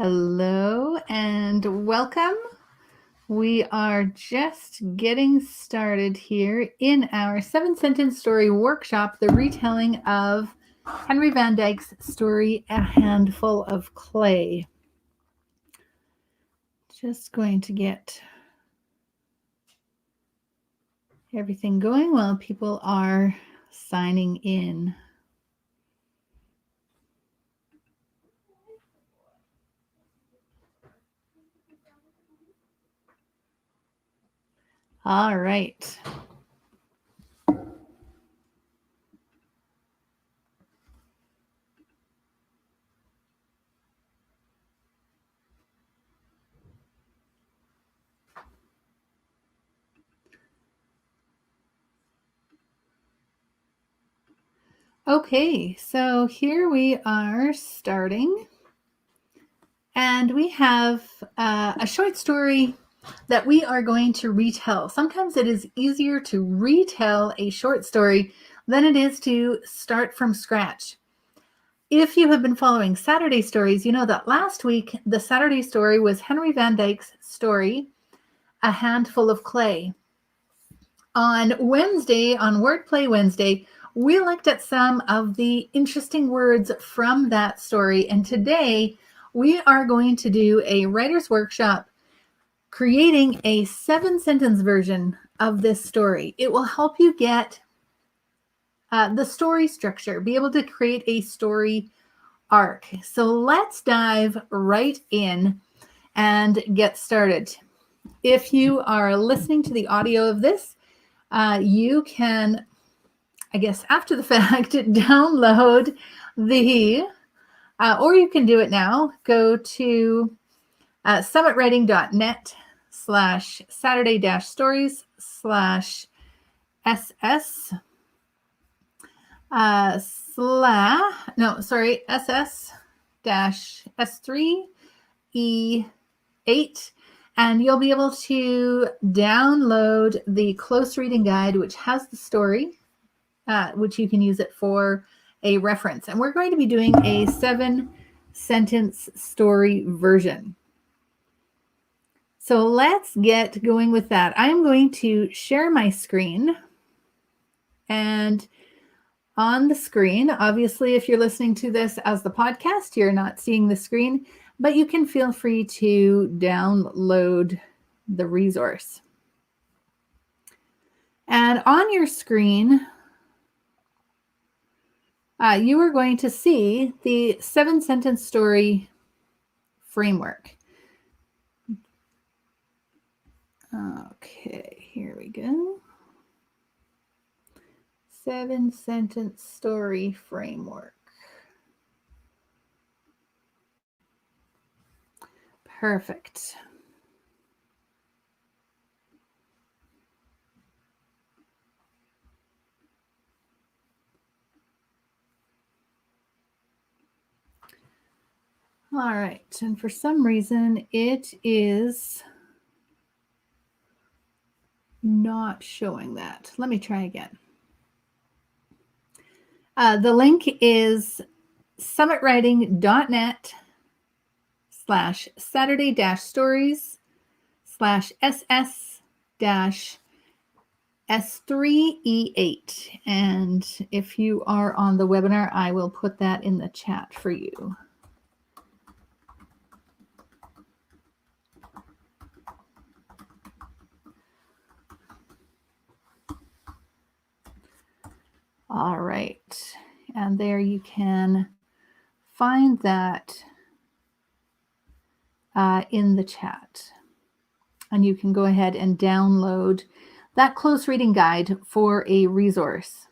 Hello and welcome. We are just getting started here in our 7-sentence story workshop, the retelling of Henry van Dyke's story, A Handful of Clay. Just going to get everything going while people are signing in. All right. Okay, so here we are starting, and we have a short story that we are going to retell. Sometimes it is easier to retell a short story than it is to start from scratch. If you have been following Saturday stories, you know that last week the Saturday story was Henry van Dyke's story, A Handful of Clay. On Wednesday, on Wordplay Wednesday, we looked at some of the interesting words from that story, and today we are going to do a writer's workshop creating a 7-sentence version of this story. It will help you get the story structure, be able to create a story arc. So let's dive right in and get started. If you are listening to the audio of this, you can, I guess, after the fact, download the, or you can do it now. Go to summitwriting.net/Saturday-stories/SS SS-S3E8, and you'll be able to download the close reading guide, which has the story, which you can use it for a reference. And we're going to be doing a 7-sentence story version. So let's get going with that. I'm going to share my screen, and on the screen, obviously, if you're listening to this as the podcast, you're not seeing the screen, but you can feel free to download the resource. And on your screen, you are going to see the 7-sentence story framework. Okay, here we go. 7-sentence story framework. Perfect. All right, and for some reason it is not showing that. Let me try again. The link is summitwriting.net/Saturday-stories/SS-S3E8. And if you are on the webinar, I will put that in the chat for you. All right, and there you can find that in the chat. And you can go ahead and download that close reading guide for a resource.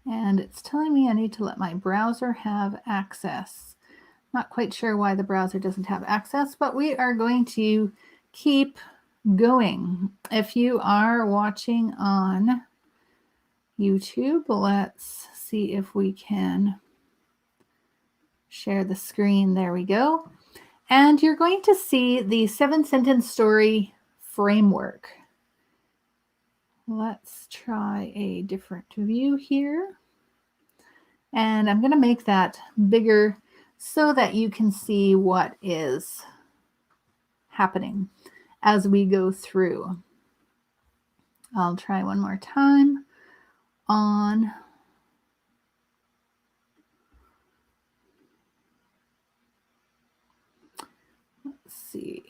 And it's telling me I need to let my browser have access. Not quite sure why the browser doesn't have access, but we are going to keep going. If you are watching on YouTube, let's see if we can share the screen. There we go. And you're going to see the 7-sentence story framework. Let's try a different view here. And I'm going to make that bigger so that you can see what is happening as we go through. I'll try one more time on. Let's see.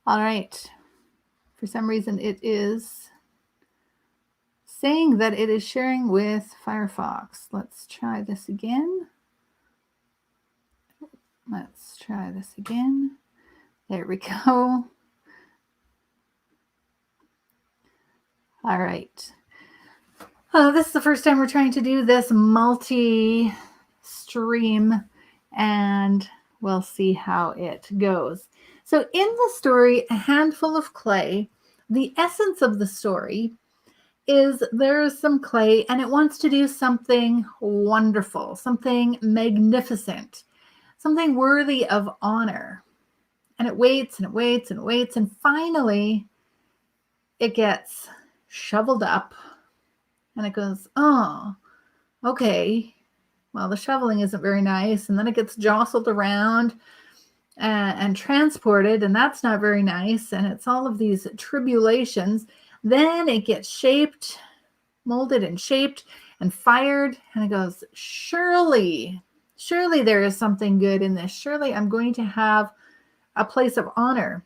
All right. For some reason, it is saying that it is sharing with Firefox. Let's try this again. Let's try this again. There we go. All right. This is the first time we're trying to do this multi-stream, and we'll see how it goes. So in the story, A Handful of Clay, the essence of the story is there's some clay and it wants to do something wonderful, something magnificent, something worthy of honor. And it waits and it waits and it waits, and finally it gets shoveled up and it goes, oh, okay, well, the shoveling isn't very nice. And then it gets jostled around and transported, and that's not very nice. And it's all of these tribulations. Then it gets shaped, molded and shaped and fired. And it goes, surely there is something good in this. Surely I'm going to have a place of honor.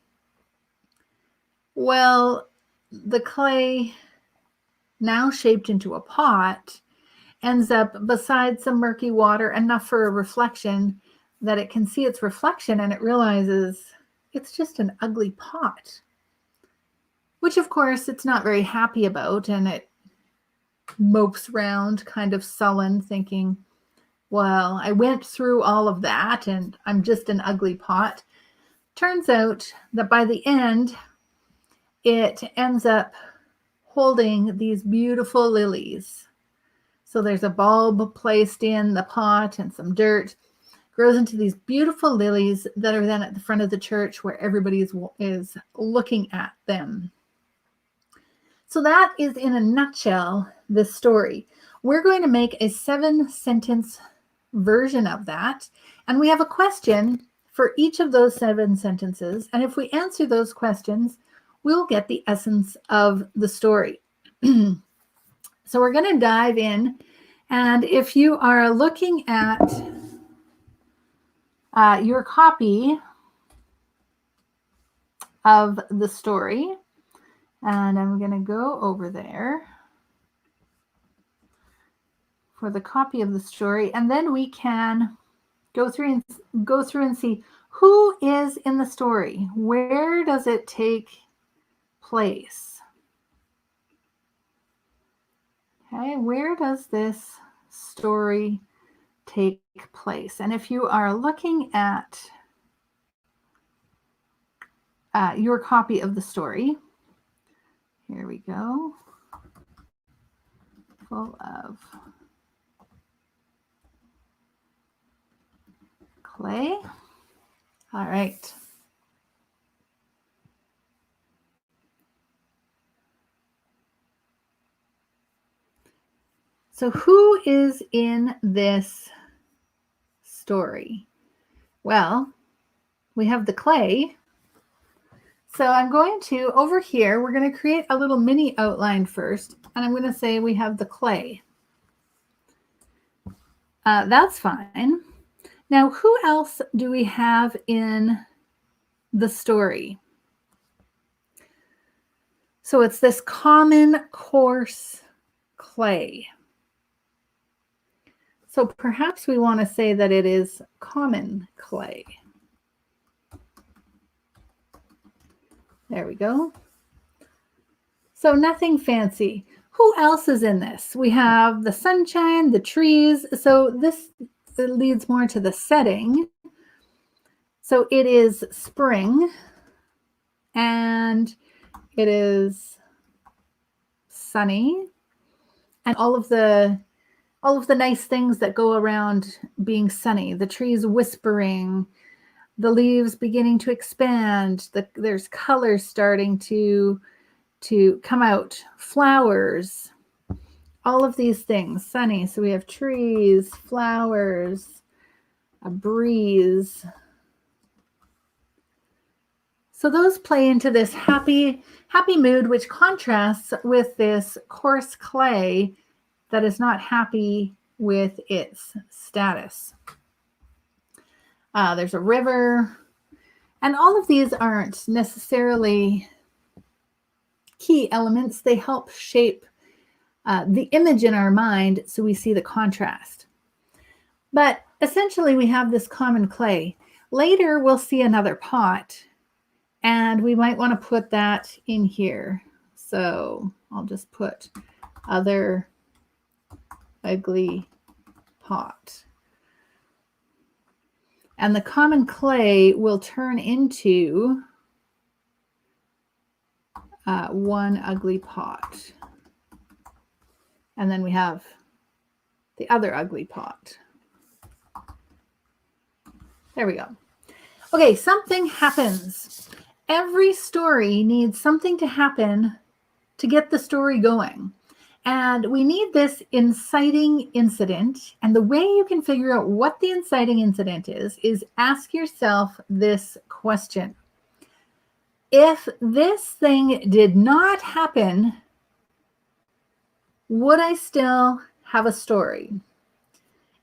Well, the clay, now shaped into a pot, ends up beside some murky water, enough for a reflection that it can see its reflection, and it realizes it's just an ugly pot, which of course it's not very happy about, and it mopes around kind of sullen, thinking, well, I went through all of that and I'm just an ugly pot. Turns out that by the end, it ends up holding these beautiful lilies. So there's a bulb placed in the pot and some dirt, grows into these beautiful lilies that are then at the front of the church where everybody is looking at them. So that is, in a nutshell, this story. We're going to make a 7-sentence version of that. And we have a question for each of those 7 sentences. And if we answer those questions, we'll get the essence of the story. So we're going to dive in. And if you are looking at your copy of the story, and I'm going to go over there for the copy of the story, and then we can go through and see who is in the story. Where does it take place? Okay, where does this story take place? And if you are looking at your copy of the story, here we go, full of clay. All right. So who is in this story? Well, we have the clay. So I'm going to, over here, we're going to create a little mini outline first. And I'm going to say we have the clay. That's fine. Now, who else do we have in the story? So it's this common, coarse clay. So perhaps we want to say that it is common clay. There we go. So nothing fancy. Who else is in this? We have the sunshine, the trees. So this leads more to the setting. So it is spring and it is sunny, and all of the nice things that go around being sunny, the trees whispering, the leaves beginning to expand, there's colors starting to to come out. Flowers, all of these things, sunny. So we have trees, flowers, a breeze. So those play into this happy mood, which contrasts with this coarse clay that is not happy with its status. There's a river, and all of these aren't necessarily key elements. They help shape the image in our mind so we see the contrast. But essentially, we have this common clay. Later, we'll see another pot, and we might want to put that in here. So I'll just put other ugly pot. And the common clay will turn into one ugly pot. And then we have the other ugly pot. There we go. Okay, something happens. Every story needs something to happen to get the story going. And we need this inciting incident. And the way you can figure out what the inciting incident is ask yourself this question. If this thing did not happen, would I still have a story?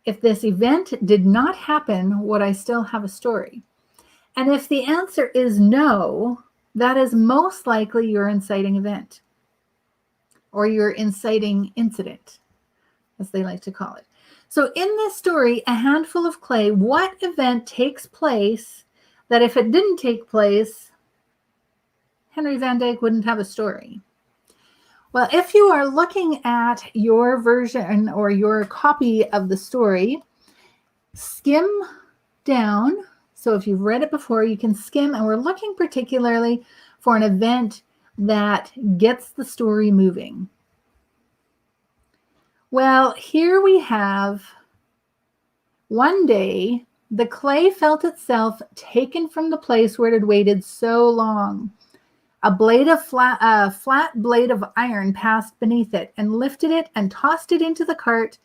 If this event did not happen, would I still have a story? And if the answer is no, that is most likely your inciting event, or your inciting incident, as they like to call it. So in this story, A Handful of Clay, what event takes place that if it didn't take place, Henry van Dyke wouldn't have a story? Well, if you are looking at your version or your copy of the story, skim down. So if you've read it before, you can skim, and we're looking particularly for an event that gets the story moving. Well, here we have, one day, the clay felt itself taken from the place where it had waited so long. A flat blade of iron passed beneath it and lifted it and tossed it into the cart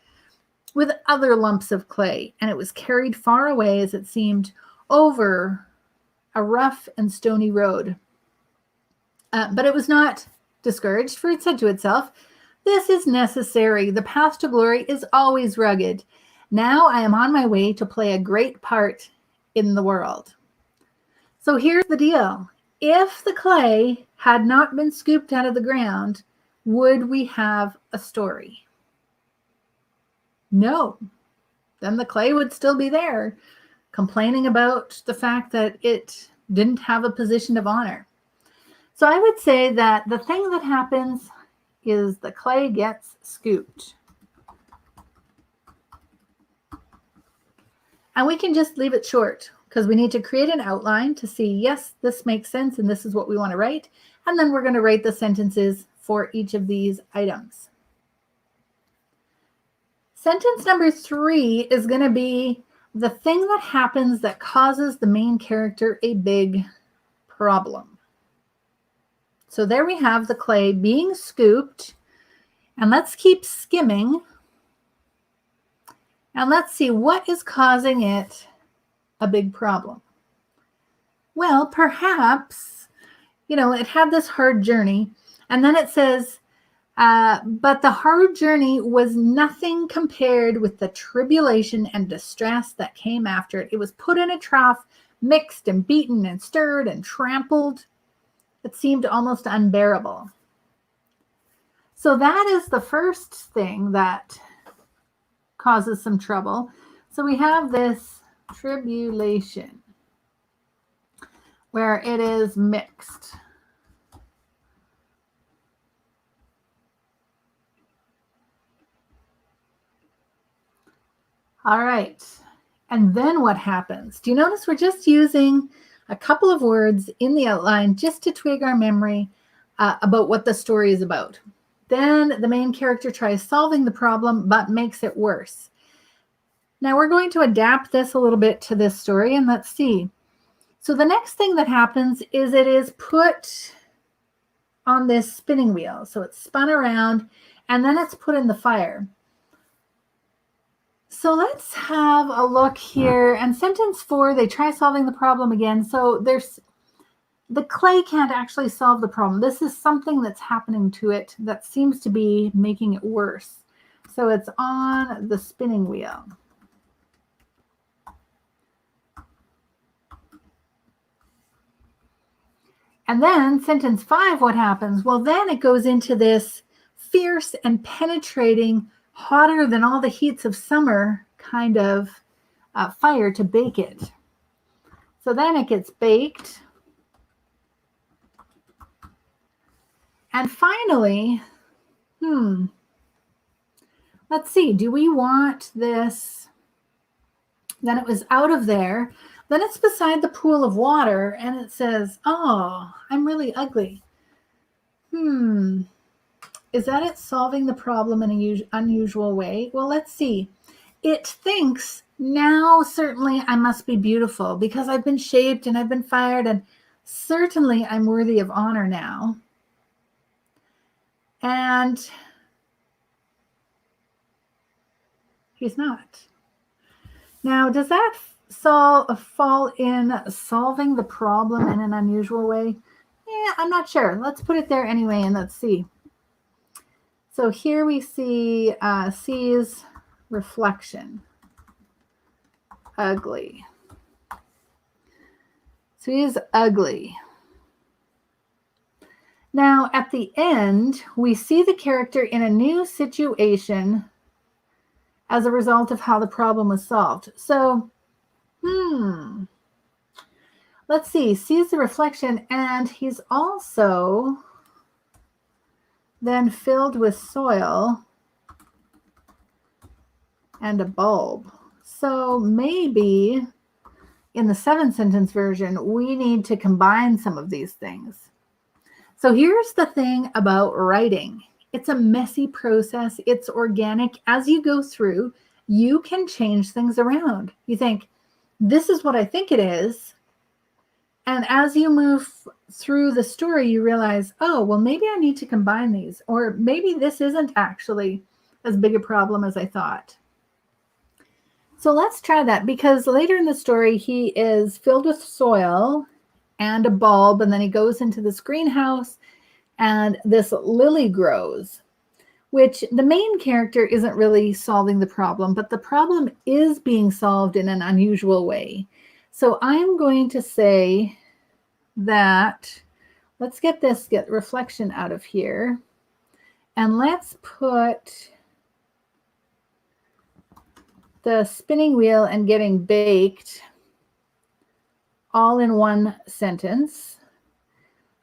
with other lumps of clay, and it was carried far away, as it seemed, over a rough and stony road. But it was not discouraged, for it said to itself, "This is necessary. The path to glory is always rugged. Now I am on my way to play a great part in the world." So here's the deal. If the clay had not been scooped out of the ground, would we have a story? No. Then the clay would still be there, complaining about the fact that it didn't have a position of honor. So I would say that the thing that happens is the clay gets scooped. And we can just leave it short, because we need to create an outline to see, yes, this makes sense and this is what we want to write. And then we're going to write the sentences for each of these items. Sentence number 3 is going to be the thing that happens that causes the main character a big problem. So there we have the clay being scooped, and let's keep skimming. And let's see what is causing it a big problem. Well, perhaps, it had this hard journey, and then it says, but the hard journey was nothing compared with the tribulation and distress that came after it. It was put in a trough, mixed and beaten and stirred and trampled. It seemed almost unbearable. So that is the first thing that causes some trouble. So we have this tribulation, where it is mixed. All right. And then what happens? Do you notice we're just using a couple of words in the outline just to twig our memory about what the story is about? Then the main character tries solving the problem, but makes it worse. Now we're going to adapt this a little bit to this story, and let's see. So the next thing that happens is it is put on this spinning wheel. So it's spun around and then it's put in the fire. So let's have a look here. And sentence 4, they try solving the problem again. So the clay can't actually solve the problem. This is something that's happening to it that seems to be making it worse. So it's on the spinning wheel. And then sentence 5, what happens? Well, then it goes into this fierce and penetrating, hotter than all the heats of summer kind of fire to bake it. So then it gets baked. And finally, let's see, do we want this? Then it was out of there. Then it's beside the pool of water and it says, oh, I'm really ugly. Is that it solving the problem in an unusual way? Well, let's see. It thinks, now certainly I must be beautiful because I've been shaped and I've been fired, and certainly I'm worthy of honor now. And he's not. Now, does that fall in solving the problem in an unusual way? Yeah, I'm not sure. Let's put it there anyway and let's see. So here we see C's reflection. Ugly. So he is ugly. Now, at the end, we see the character in a new situation as a result of how the problem was solved. So, let's see, sees the reflection, and he's also then filled with soil and a bulb. So maybe in the 7-sentence version, we need to combine some of these things. So here's the thing about writing. It's a messy process. It's organic. As you go through, you can change things around. You think, this is what I think it is. And as you move through the story, you realize, oh, well, maybe I need to combine these. Or maybe this isn't actually as big a problem as I thought. So let's try that, because later in the story, he is filled with soil and a bulb, and then he goes into this greenhouse and this lily grows, which the main character isn't really solving the problem, but the problem is being solved in an unusual way. So I'm going to say that, let's get reflection out of here, and let's put the spinning wheel and getting baked all in one sentence.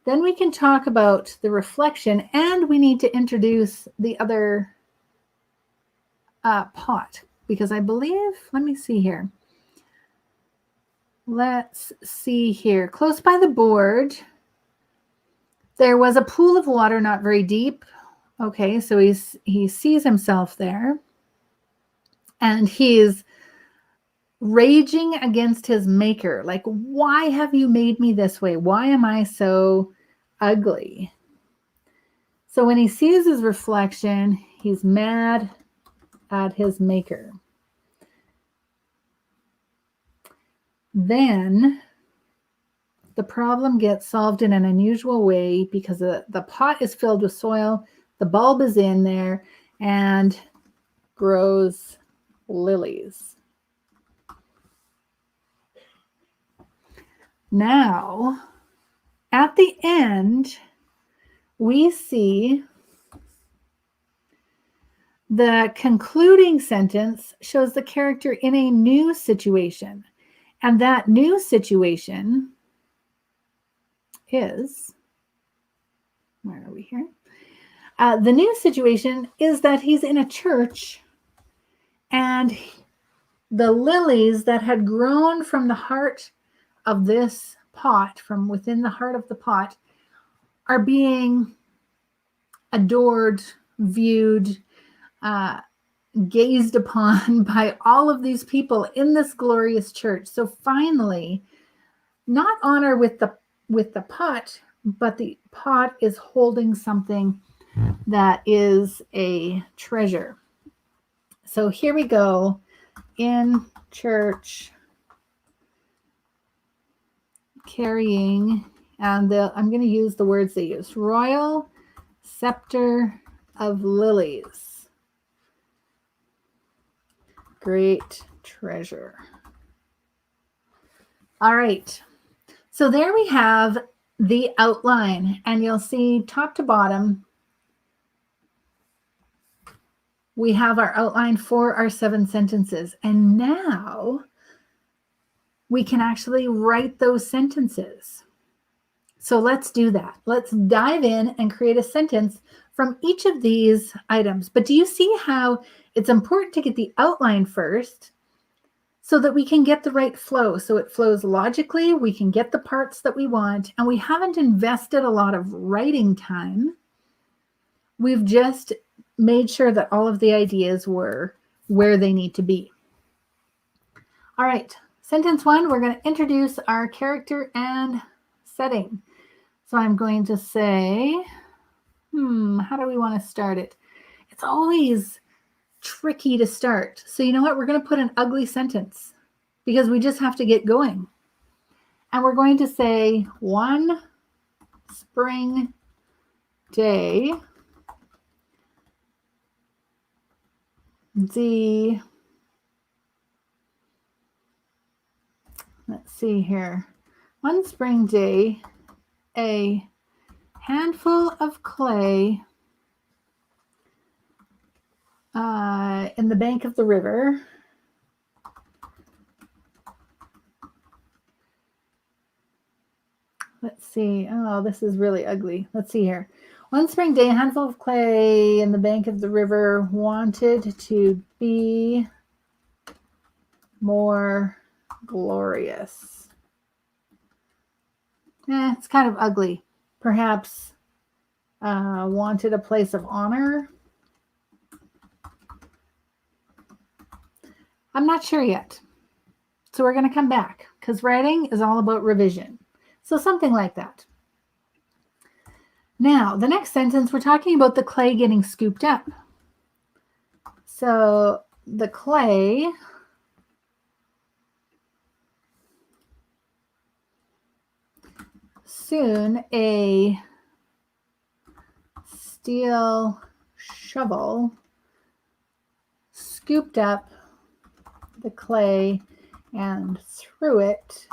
Then we can talk about the reflection, and we need to introduce the other pot, because I believe, let me see here. Let's see here. Close by the board, there was a pool of water, not very deep. Okay, so he sees himself there, and he's raging against his maker. Like, why have you made me this way? Why am I so ugly? So when he sees his reflection, he's mad at his maker. Then the problem gets solved in an unusual way, because the pot is filled with soil, the bulb is in there, and grows lilies. Now, at the end, we see the concluding sentence shows the character in a new situation. And that new situation is, where are we here? The new situation is that he's in a church, and the lilies that had grown from the heart of this pot, from within the heart of the pot, are being adored, viewed, gazed upon by all of these people in this glorious church. So finally, not honor with the pot, but the pot is holding something that is a treasure. So here we go. In church, carrying, and I'm going to use the words they use. Royal scepter of lilies. Great treasure. All right. So there we have the outline, and you'll see top to bottom, we have our outline for our 7 sentences. And now we can actually write those sentences. So let's do that. Let's dive in and create a sentence from each of these items. But do you see how it's important to get the outline first so that we can get the right flow? So it flows logically, we can get the parts that we want, and we haven't invested a lot of writing time. We've just made sure that all of the ideas were where they need to be. All right, sentence 1, we're going to introduce our character and setting. So I'm going to say, how do we want to start it? It's always tricky to start. So you know what? We're going to put an ugly sentence because we just have to get going. And we're going to say, one spring day, let's see here. One spring day, a handful of clay in the bank of the river let's see. Oh, this is really ugly. Let's see here. One spring day, a handful of clay in the bank of the river wanted to be more glorious. It's kind of ugly. Perhaps wanted a place of honor. I'm not sure yet. So we're going to come back because writing is all about revision. So something like that. Now, the next sentence, we're talking about the clay getting scooped up. So the clay soon a steel shovel scooped up the clay and threw it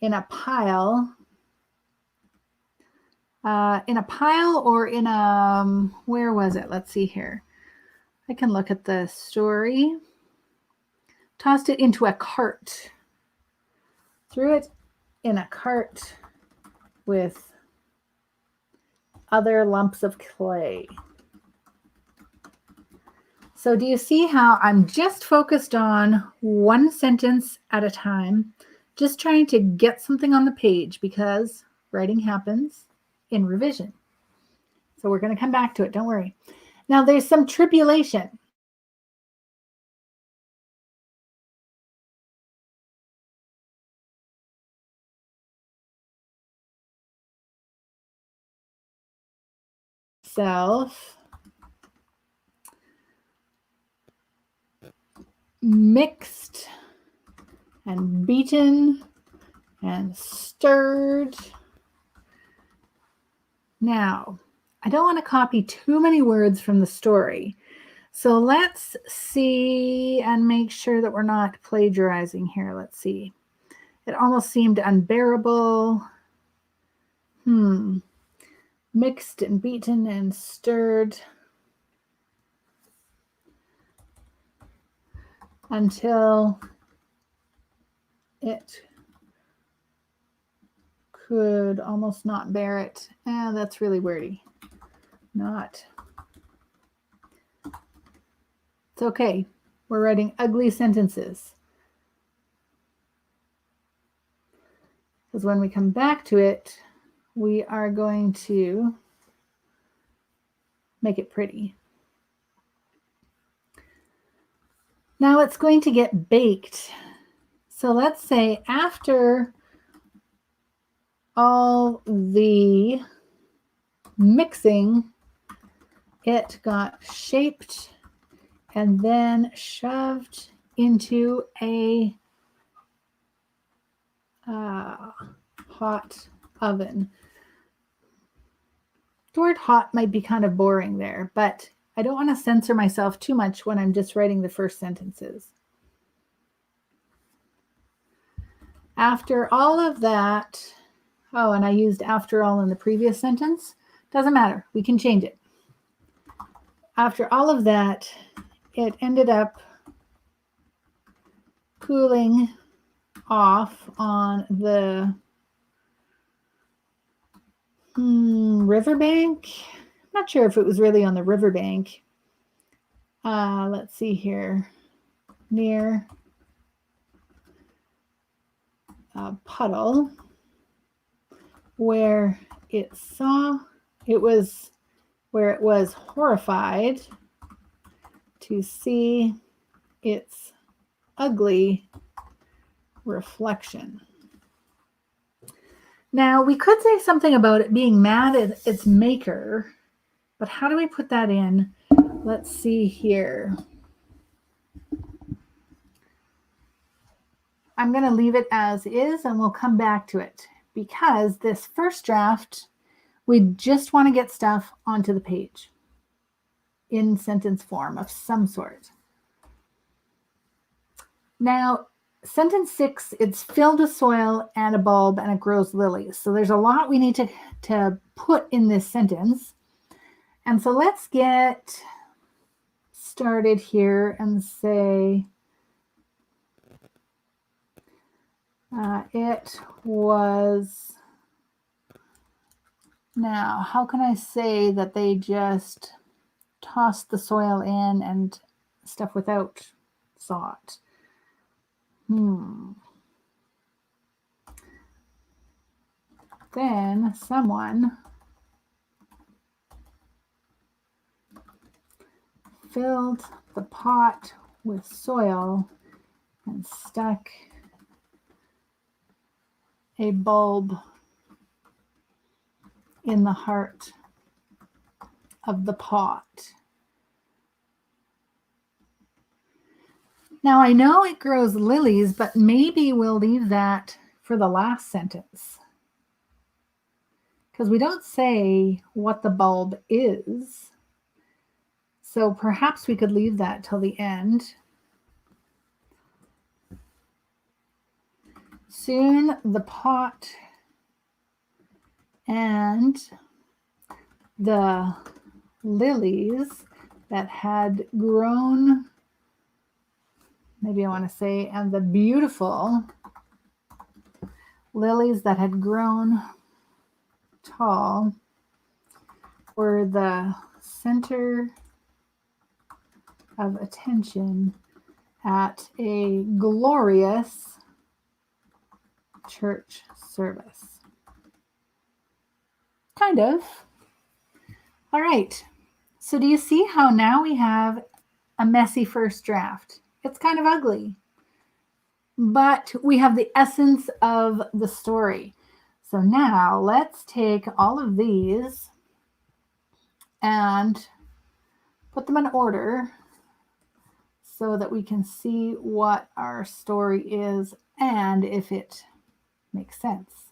in a pile. Or in a, where was it? Let's see here. I can look at the story. Tossed it into a cart. Threw it in a cart with other lumps of clay. So do you see how I'm just focused on one sentence at a time, just trying to get something on the page because writing happens in revision. So we're going to come back to it. Don't worry. Now there's some tribulation. Self mixed and beaten and stirred. Now, I don't want to copy too many words from the story. So let's see and make sure that we're not plagiarizing here. Let's see. It almost seemed unbearable. Mixed and beaten and stirred until it could almost not bear it. That's really wordy. Not. It's okay. We're writing ugly sentences. Because when we come back to it, we are going to make it pretty. Now it's going to get baked. So let's say after all the mixing, it got shaped and then shoved into a hot oven. The word hot might be kind of boring there, but I don't want to censor myself too much when I'm just writing the first sentences. After all of that, oh, and I used after all in the previous sentence. Doesn't matter. We can change it. After all of that, it ended up cooling off on the riverbank. I'm not sure if it was really on the riverbank. Let's see here. Near a puddle where it was horrified to see its ugly reflection. Now, we could say something about it being mad at its maker, but how do we put that in? Let's see here. I'm going to leave it as is, and we'll come back to it, because this first draft, we just want to get stuff onto the page in sentence form of some sort. Now, sentence 6, it's filled with soil and a bulb and it grows lilies. So there's a lot we need to put in this sentence. And so let's get started here and say it was... Now, how can I say that they just tossed the soil in and stuff without thought? Then someone filled the pot with soil and stuck a bulb in the heart of the pot. Now, I know it grows lilies, but maybe we'll leave that for the last sentence, because we don't say what the bulb is. So perhaps we could leave that till the end. Soon the pot and the lilies that had grown, maybe I want to say, and the beautiful lilies that had grown tall were the center of attention at a glorious church service. Kind of. All right. So do you see how now we have a messy first draft? It's kind of ugly, but we have the essence of the story. So now let's take all of these and put them in order so that we can see what our story is and if it makes sense.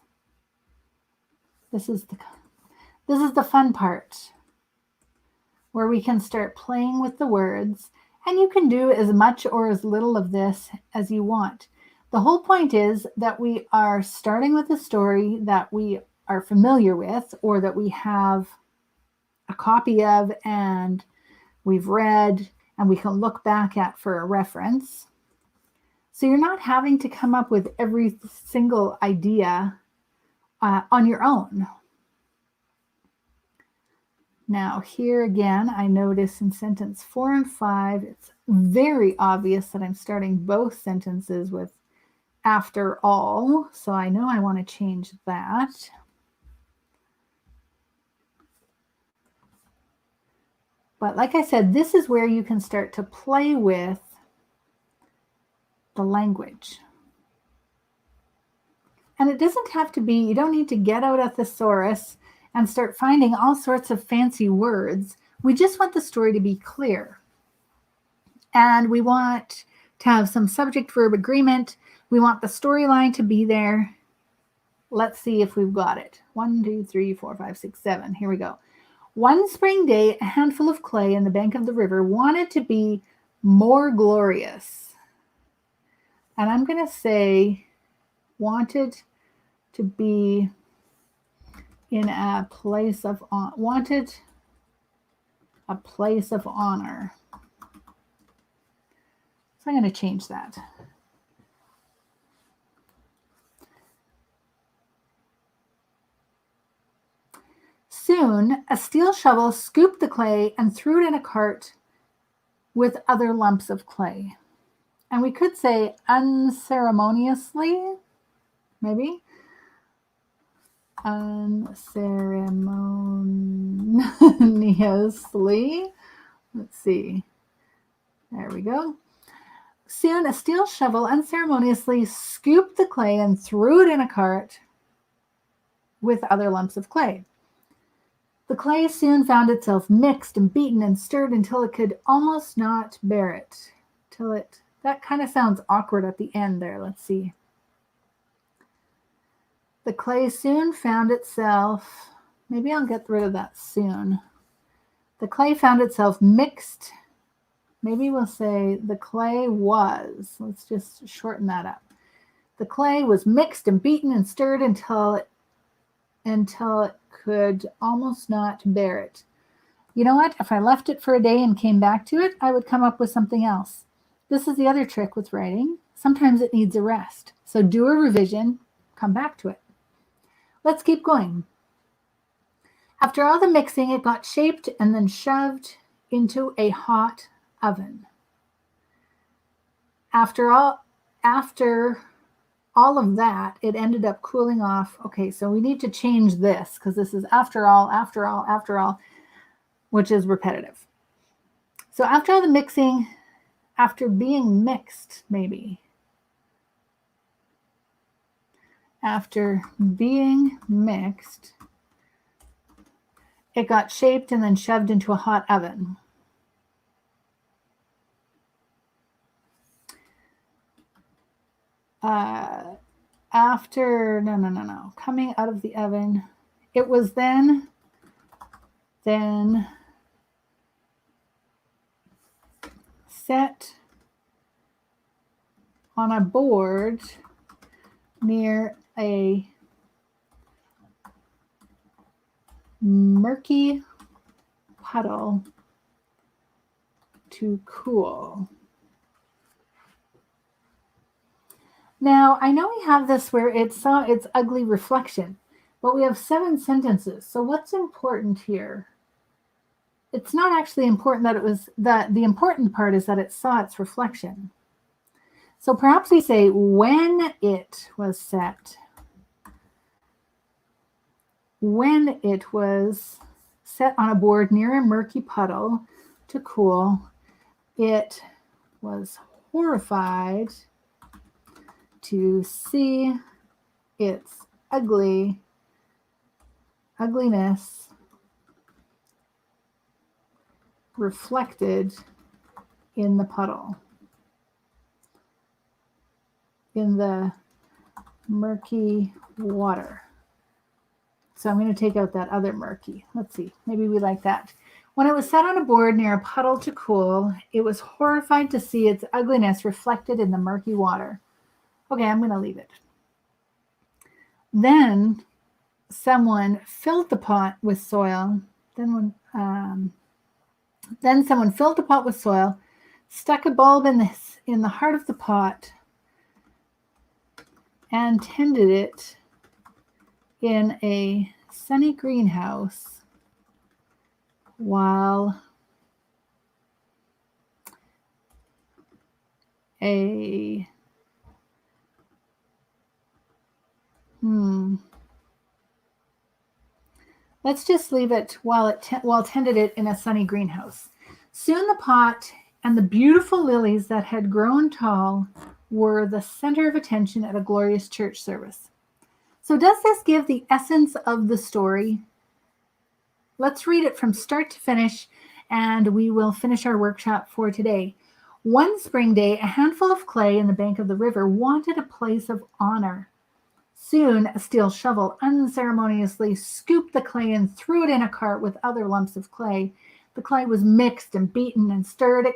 This is the fun part, where we can start playing with the words, and you can do as much or as little of this as you want. The whole point is that we are starting with a story that we are familiar with, or that we have a copy of and we've read and we can look back at for a reference. So you're not having to come up with every single idea on your own. Now here again, I notice in sentence 4 and 5, it's very obvious that I'm starting both sentences with after all. So I know I want to change that. But like I said, this is where you can start to play with the language. And it doesn't have to be, you don't need to get out a thesaurus and start finding all sorts of fancy words. We just want the story to be clear. And we want to have some subject-verb agreement. We want the storyline to be there. Let's see if we've got it. 1, 2, 3, 4, 5, 6, 7. Here we go. One spring day, a handful of clay in the bank of the river wanted to be more glorious. And I'm going to say wanted to be in a place of wanted a place of honor. So I'm going to change that. Soon, a steel shovel scooped the clay and threw it in a cart with other lumps of clay. And we could say unceremoniously, maybe. Unceremoniously. Let's see. There we go. Soon, a steel shovel unceremoniously scooped the clay and threw it in a cart with other lumps of clay. The clay soon found itself mixed and beaten and stirred until it could almost not bear it. That kind of sounds awkward at the end there. Let's see. The clay soon found itself, maybe I'll get rid of that soon. The clay found itself mixed. Maybe we'll say the clay was. Let's just shorten that up. The clay was mixed and beaten and stirred until it could almost not bear it. You know what? If I left it for a day and came back to it, I would come up with something else. This is the other trick with writing. Sometimes it needs a rest. So do a revision, come back to it. Let's keep going. After all the mixing, it got shaped and then shoved into a hot oven. After all of that, it ended up cooling off. Okay, so we need to change this because this is after all, which is repetitive. So after all the mixing, after being mixed, maybe. After being mixed, it got shaped and then shoved into a hot oven. Coming out of the oven, it was then set on a board near a murky puddle to cool. Now, I know we have this where it saw its ugly reflection, but we have 7 sentences. So what's important here? It's not actually important that it was the important part is that it saw its reflection. So perhaps we say when it was set. When it was set on a board near a murky puddle to cool, it was horrified to see its ugliness reflected in the puddle, in the murky water. So I'm going to take out that other murky. Let's see, maybe we like that. When it was set on a board near a puddle to cool, it was horrified to see its ugliness reflected in the murky water. Okay, I'm going to leave it. Then someone filled the pot with soil. Then someone filled the pot with soil, stuck a bulb in the heart of the pot, and tended it in a sunny greenhouse while let's just leave it while tended it in a sunny greenhouse. Soon the pot and the beautiful lilies that had grown tall were the center of attention at a glorious church service. So does this give the essence of the story? Let's read it from start to finish, and we will finish our workshop for today. One spring day, a handful of clay in the bank of the river wanted a place of honor. Soon, a steel shovel unceremoniously scooped the clay and threw it in a cart with other lumps of clay. The clay was mixed and beaten and stirred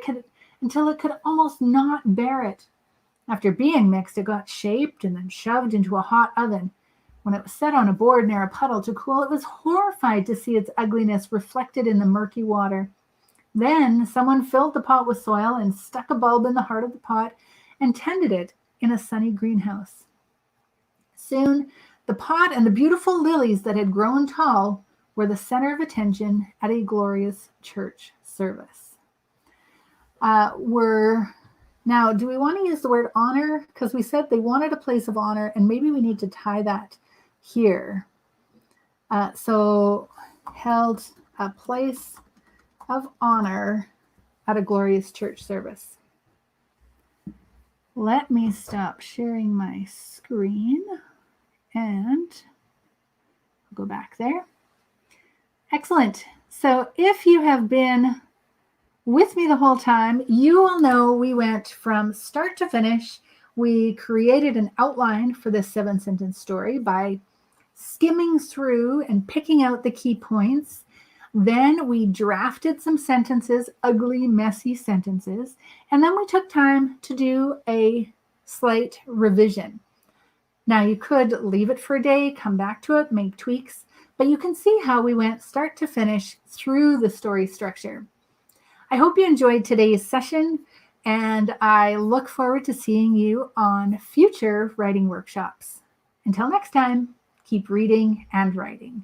until it could almost not bear it. After being mixed, it got shaped and then shoved into a hot oven. When it was set on a board near a puddle to cool, it was horrified to see its ugliness reflected in the murky water. Then someone filled the pot with soil and stuck a bulb in the heart of the pot and tended it in a sunny greenhouse. Soon, the pot and the beautiful lilies that had grown tall were the center of attention at a glorious church service. Now, do we want to use the word honor? Because we said they wanted a place of honor, and maybe we need to tie that here. So, held a place of honor at a glorious church service. Let me stop sharing my screen and I'll go back there. Excellent. So if you have been with me the whole time, you will know we went from start to finish. We created an outline for this 7-sentence story by skimming through and picking out the key points. Then we drafted some sentences, ugly, messy sentences, and then we took time to do a slight revision. Now you could leave it for a day, come back to it, make tweaks, but you can see how we went start to finish through the story structure. I hope you enjoyed today's session, and I look forward to seeing you on future writing workshops. Until next time, keep reading and writing.